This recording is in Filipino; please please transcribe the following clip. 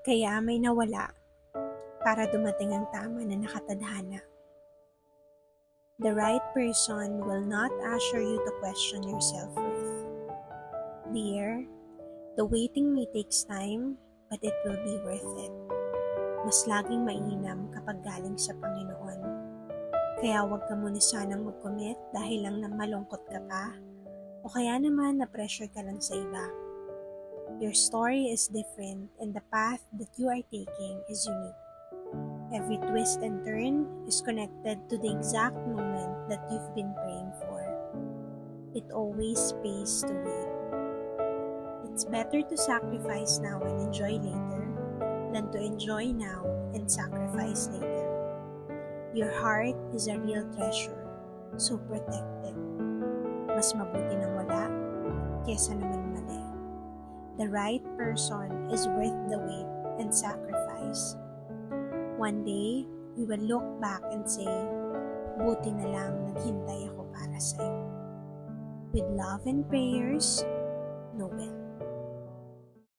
Kaya may nawala para dumating ang tama na nakatadhana. The right person will not usher you to question your self-worth. Dear, the waiting may takes time, but it will be worth it. Mas laging mainam kapag galing sa Panginoon. Kaya huwag ka muna sanang mag-commit dahil lang na malungkot ka pa, o kaya naman na-pressure ka lang sa iba. Your story is different and the path that you are taking is unique. Every twist and turn is connected to the exact moment that you've been praying for. It always pays to wait. It's better to sacrifice now and enjoy later than to enjoy now and sacrifice later. Your heart is a real treasure, so protect it. Mas mabuti nang wala kesa naman mali. The right person is worth the wait and sacrifice. One day, we will look back and say, buti na lang naghintay ako para sa'yo. With love and prayers, Noel.